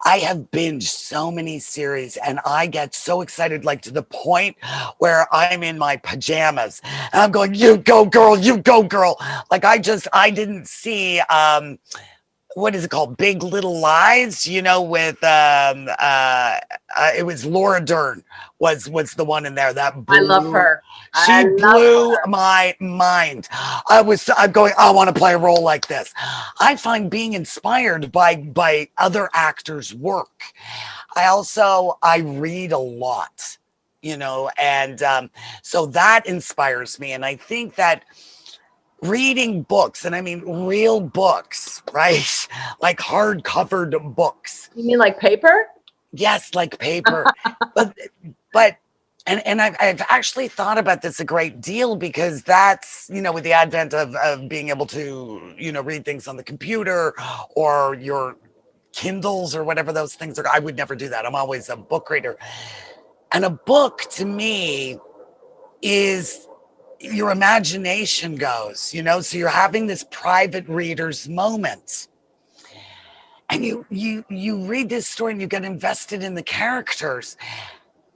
I have binged so many series, and I get so excited, like to the point where I'm in my pajamas and I'm going, you go girl, you go girl. Like I didn't see, what is it called? Big Little Lies, with, it was Laura Dern was the one in there that blew, I love her. She blew my mind. I'm going, I want to play a role like this. I find being inspired by other actors' work. I read a lot, and so that inspires me. And I think that reading books, and I mean real books, right? Like hard covered books. You mean like paper? Yes, like paper. but but and I've actually thought about this a great deal, because that's, with the advent of being able to, read things on the computer or your Kindles or whatever those things are. I would never do that. I'm always a book reader. And a book to me is your imagination goes, so you're having this private reader's moment. And you read this story and you get invested in the characters.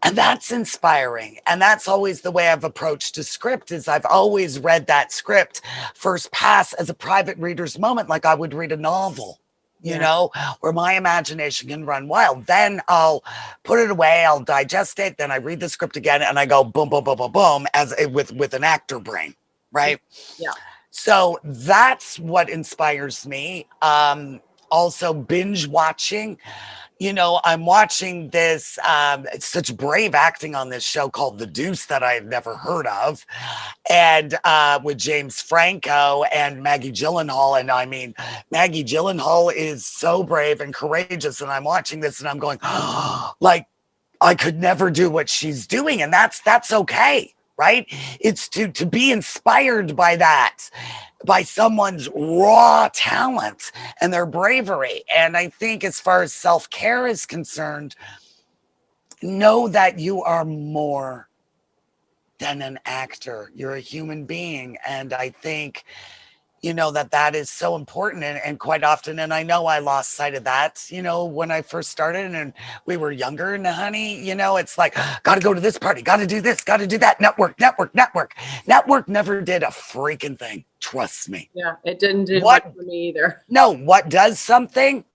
And that's inspiring. And that's always the way I've approached a script, is I've always read that script first pass as a private reader's moment, like I would read a novel, where my imagination can run wild. Then I'll put it away, I'll digest it, then I read the script again and I go boom, boom, boom, boom, boom, with an actor brain, right? Yeah. So that's what inspires me. Also binge watching. I'm watching this, it's such brave acting on this show called The Deuce that I've never heard of. And with James Franco and Maggie Gyllenhaal. And I mean, Maggie Gyllenhaal is so brave and courageous. And I'm watching this and I'm going, like, I could never do what she's doing. And that's okay, right? It's to be inspired by that, by someone's raw talent and their bravery. And I think as far as self-care is concerned, know that you are more than an actor. You're a human being. And I think, that is so important. And quite often, and I know I lost sight of that, when I first started and we were younger, Nahanni, it's like, got to go to this party, got to do this, got to do that. Network never did a freaking thing. Trust me. Yeah, it didn't do much for me either. No, what does something?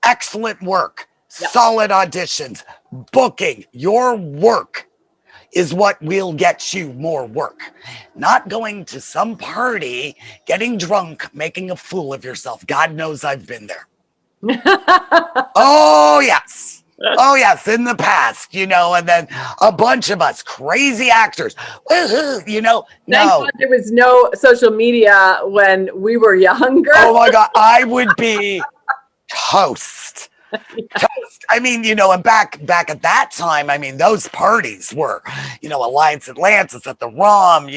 Excellent work, Yep. Solid auditions, booking. Your work is what will get you more work. Not going to some party, getting drunk, making a fool of yourself. God knows I've been there. Oh, yes. Oh, yes, in the past, and then a bunch of us crazy actors, woohoo, Thank no. God there was no social media when we were younger. Oh, my God, I would be toast. Toast. I mean, and back at that time, I mean, those parties were, Alliance Atlantis at the ROM,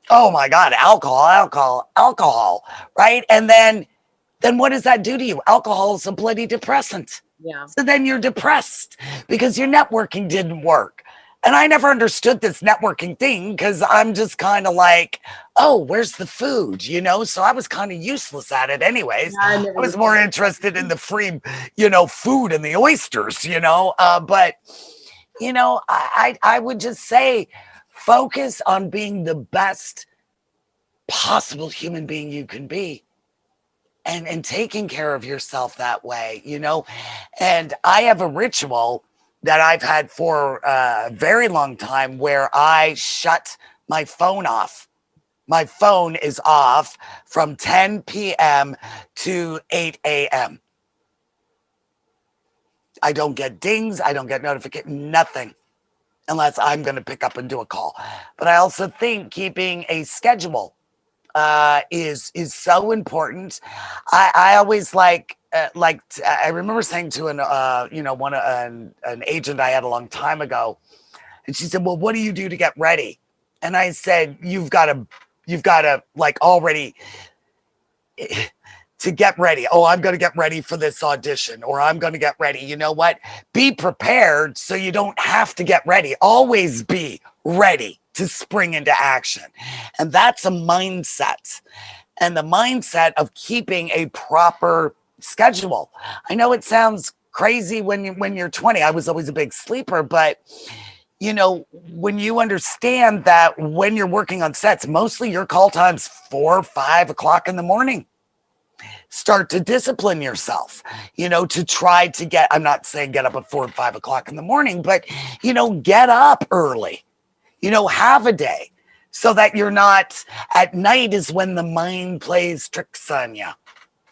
oh my God, alcohol, right? And then what does that do to you? Alcohol is a bloody depressant. Yeah. So then you're depressed because your networking didn't work. And I never understood this networking thing, because I'm just kind of like, oh, where's the food? So I was kind of useless at it anyways. Yeah, I was more interested in the free, food and the oysters, but, I would just say, focus on being the best possible human being you can be. And taking care of yourself that way, and I have a ritual that I've had for a very long time where I shut my phone off. My phone is off from 10 p.m. to 8 a.m. I don't get dings. I don't get notifications, nothing, unless I'm going to pick up and do a call. But I also think keeping a schedule is so important. I always I remember saying to an agent I had a long time ago, and she said, well, what do you do to get ready? And I said, you've got to like already to get ready. Oh, I'm going to get ready for this audition, or I'm going to get ready. You know what? Be prepared so you don't have to get ready. Always be ready to spring into action. And that's a mindset, and the mindset of keeping a proper schedule. I know it sounds crazy when you're 20. I was always a big sleeper, but when you understand that when you're working on sets, mostly your call time's 4 or 5 o'clock in the morning. Start to discipline yourself, to try to get, I'm not saying get up at 4 or 5 o'clock in the morning, but, get up early, have a day, so that you're not, at night is when the mind plays tricks on you.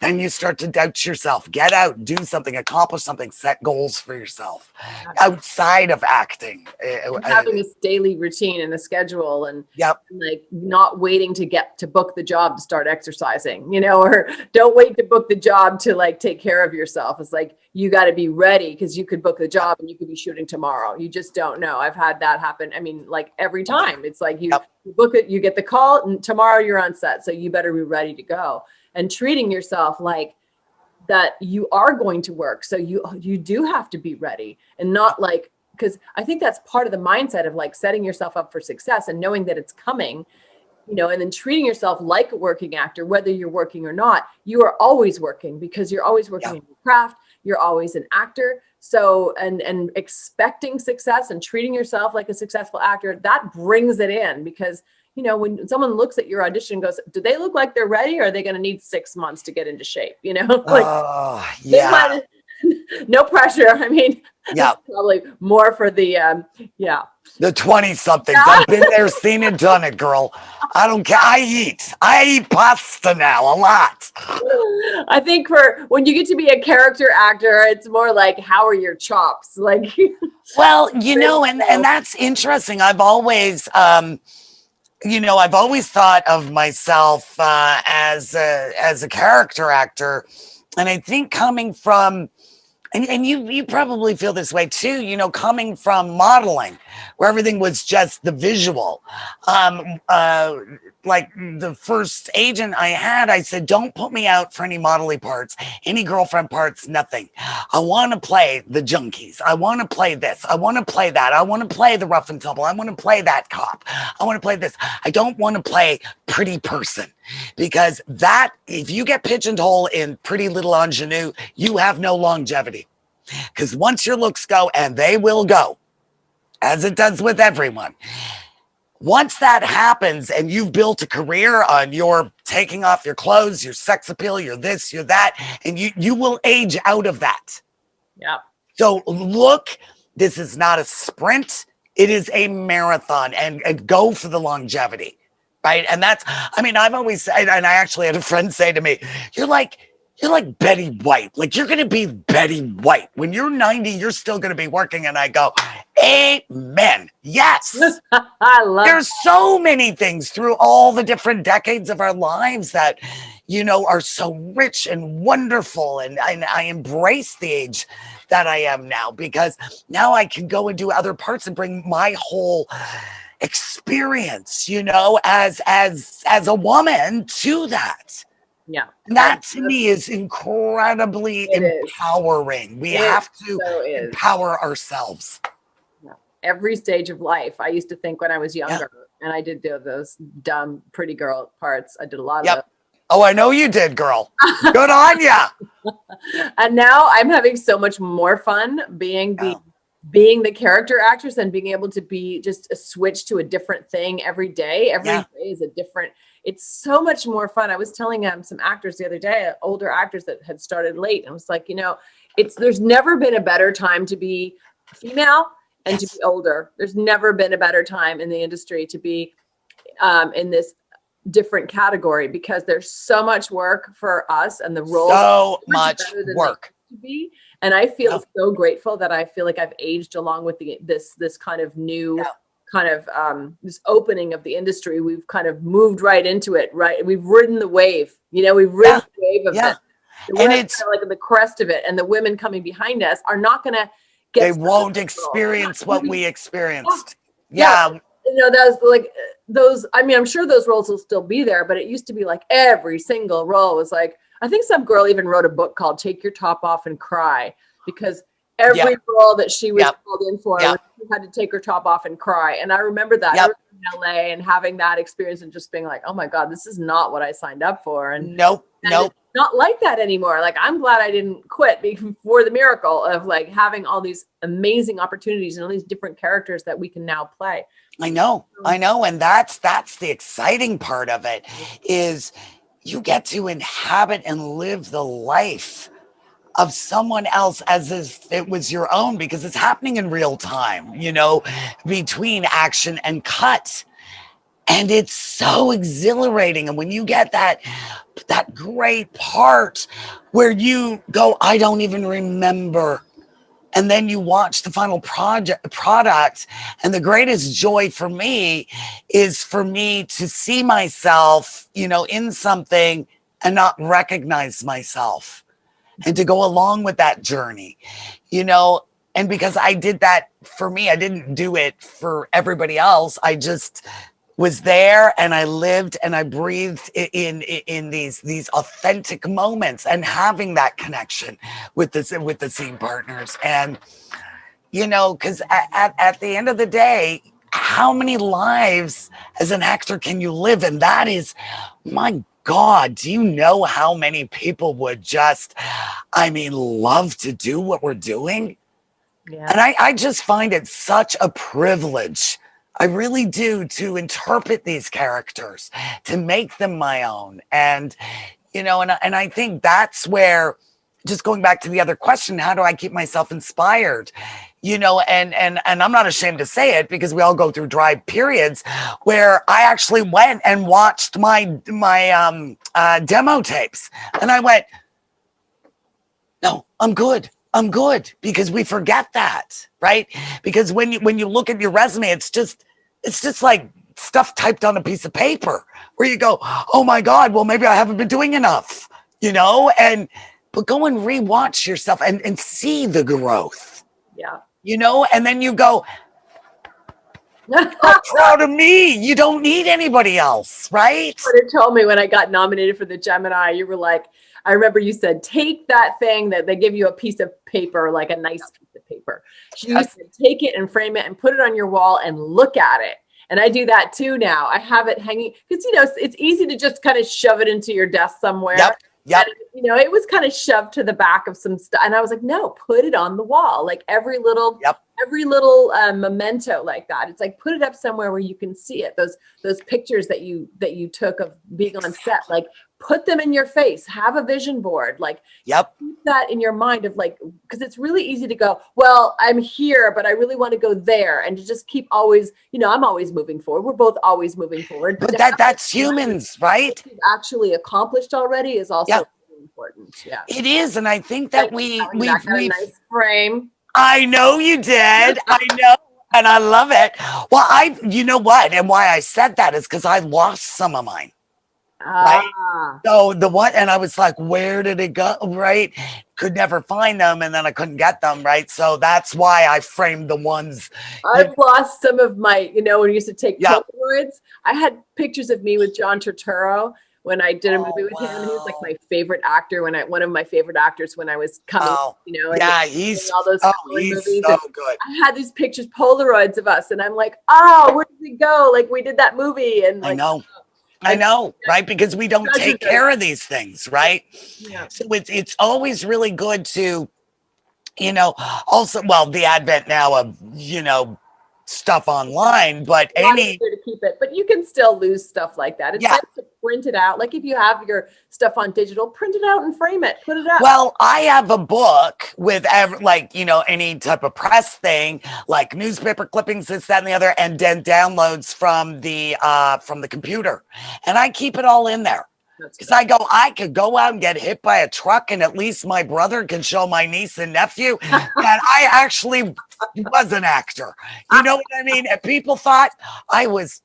then you start to doubt yourself. Get out, do something, accomplish something, set goals for yourself outside of acting. Having a daily routine and a schedule, and Yep. like not waiting to get to book the job to start exercising, or don't wait to book the job to like take care of yourself. It's like, you got to be ready, because you could book the job and you could be shooting tomorrow. You just don't know. I've had that happen. I mean, like every time it's like you book it, you get the call, and tomorrow you're on set. So you better be ready to go, and treating yourself like that you are going to work. So you do have to be ready, and not like, because I think that's part of the mindset of like setting yourself up for success and knowing that it's coming, and then treating yourself like a working actor, whether you're working or not. You are always working, because you're always working in your craft. You're always an actor. So, and expecting success and treating yourself like a successful actor, that brings it in, because when someone looks at your audition and goes, do they look like they're ready, or are they going to need 6 months to get into shape? Like, no pressure. I mean, probably more for the, the 20 somethings. I've been there, seen it, done it, girl. I don't care. I eat pasta now a lot. I think for when you get to be a character actor, it's more like, how are your chops? Like, well, and that's interesting. I've always, I've always thought of myself as a character actor, and I think coming from, and you probably feel this way too, coming from modeling, where everything was just the visual. Like the first agent I had, I said, don't put me out for any modelly parts, any girlfriend parts, nothing. I want to play the junkies. I want to play this. I want to play that. I want to play the rough and tumble. I want to play that cop. I want to play this. I don't want to play pretty person, because that, if you get pigeonholed in pretty little ingenue, you have no longevity. Because once your looks go, and they will go, as it does with everyone, once that happens and you've built a career on your taking off your clothes, your sex appeal, your this, your that, and you will age out of that. Yeah. So look, this is not a sprint. It is a marathon, and go for the longevity, right? And that's, I mean, I've always said, and I actually had a friend say to me, you're like Betty White. Like, you're going to be Betty White. When you're 90, you're still going to be working. And I go, amen. Yes. I love There's so many things through all the different decades of our lives that, are so rich and wonderful. And I embrace the age that I am now, because now I can go and do other parts and bring my whole experience, as a woman to that. Yeah. And that to me is incredibly empowering. We have to empower ourselves. Yeah. Every stage of life. I used to think when I was younger, and I did do those dumb, pretty girl parts. I did a lot of them. Oh, I know you did, girl. Good on ya. And now I'm having so much more fun being the character actress, and being able to be just a switch to a different thing every day. Every day is a different. It's so much more fun. I was telling some actors the other day, older actors that had started late, and I was like, there's never been a better time to be female and to be older. There's never been a better time in the industry to be in this different category, because there's so much work for us, and the roles so much work to be. And I feel so grateful that I feel like I've aged along with this kind of new kind of this opening of the industry. We've kind of moved right into it, right? We've ridden the wave, we've ridden the wave of it. And it's kind of like the crest of it, and the women coming behind us are not going to get. They won't experience what we experienced. Those I mean, I'm sure those roles will still be there, but it used to be like every single role was like, I think some girl even wrote a book called Take Your Top Off and Cry, because every role that she was called in for, she had to take her top off and cry. And I remember that I was in LA and having that experience and just being like, oh my God, this is not what I signed up for. And nope. It's not like that anymore. Like, I'm glad I didn't quit before the miracle of like having all these amazing opportunities and all these different characters that we can now play. I know. And that's the exciting part of it, is you get to inhabit and live the life of someone else as if it was your own, because it's happening in real time, between action and cut. And it's so exhilarating. And when you get that great part where you go, I don't even remember. And then you watch the final product. And the greatest joy for me is for me to see myself, in something and not recognize myself, and to go along with that journey, and because I did that for me, I didn't do it for everybody else. I just was there, and I lived and I breathed in these authentic moments, and having that connection with the scene partners. And because at the end of the day, how many lives as an actor can you live? And that is, my God, do you know how many people would just, love to do what we're doing? Yeah. And I just find it such a privilege. I really do, to interpret these characters, to make them my own. And, and I think that's where, just going back to the other question, how do I keep myself inspired? And I'm not ashamed to say it, because we all go through dry periods where I actually went and watched my demo tapes, and I went, no, I'm good, because we forget that, right? Because when you look at your resume, it's just like stuff typed on a piece of paper, where you go, oh my God, well, maybe I haven't been doing enough, but go and rewatch yourself and see the growth. Yeah. And then you go, I'm proud of me. You don't need anybody else, right? What it told me when I got nominated for the Gemini, you were like, I remember you said, take that thing that they give you, a piece of paper, like a nice piece of paper. You said, take it and frame it and put it on your wall and look at it. And I do that too now. I have it hanging, because, it's easy to just kind of shove it into your desk somewhere. Yep. And, it was kind of shoved to the back of some stuff. And I was like, no, put it on the wall. Like every little memento like that. It's like, put it up somewhere where you can see it. Those pictures that you took of being on set, like, put them in your face, have a vision board, like, keep that in your mind of, like, because it's really easy to go, well, I'm here, but I really want to go there. And to just keep always, I'm always moving forward. We're both always moving forward. But that's humans, right? What you've actually accomplished already is also really important. Yeah. It is. And I think that we've a nice frame. I know you did. I know. And I love it. Well, you know what? And why I said that is because I lost some of mine. Right. So and I was like, where did it go? Right. Could never find them. And then I couldn't get them. Right. So that's why I framed the ones. I've lost some of my, when we used to take Polaroids. I had pictures of me with John Turturro when I did a movie with him. He was like my favorite actor one of my favorite actors when I was coming, he's all those he's movies. so good. I had these pictures, Polaroids of us. And I'm like, oh, where did it go? Like, we did that movie. And like, I know, right? Because we don't take care of these things, right? Yeah. So it's always really good to, also, the advent now of, stuff online, but to keep it, but you can still lose stuff like that. It's nice to print it out. Like if you have your stuff on digital, print it out and frame it, put it up. Well, I have a book with any type of press thing, like newspaper clippings, this, that, and the other, and then downloads from the computer, and I keep it all in there. Because I could go out and get hit by a truck, and at least my brother can show my niece and nephew that I actually was an actor. You know what I mean? And people thought I was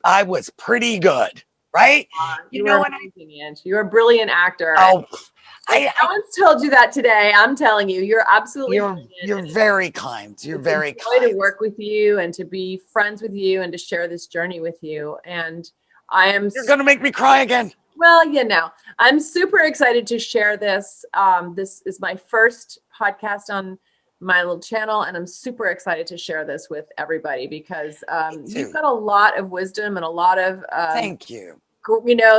pretty good, right? You know what I mean, Ange. You're a brilliant actor. Oh, I once told you that today. I'm telling you, you're absolutely you're very kind. You're very kind. It's a joy to work with you and to be friends with you and to share this journey with you. And I am. You're gonna make me cry again. Well, I'm super excited to share this. This is my first podcast on my little channel, and I'm super excited to share this with everybody because you've got a lot of wisdom and a lot of thank you.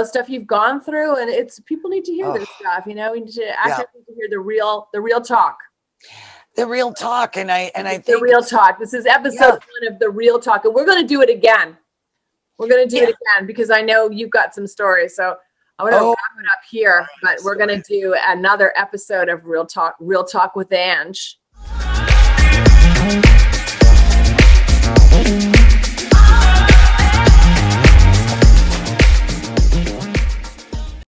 Stuff you've gone through, and it's people need to hear this stuff. We need to actually hear the real talk. The real talk, and I think the real talk. This is episode 1 of the real talk, and we're going to do it again. We're going to do it again because I know you've got some stories. So I'm going to wrap it up here, but we're going to do another episode of Real Talk with Ange.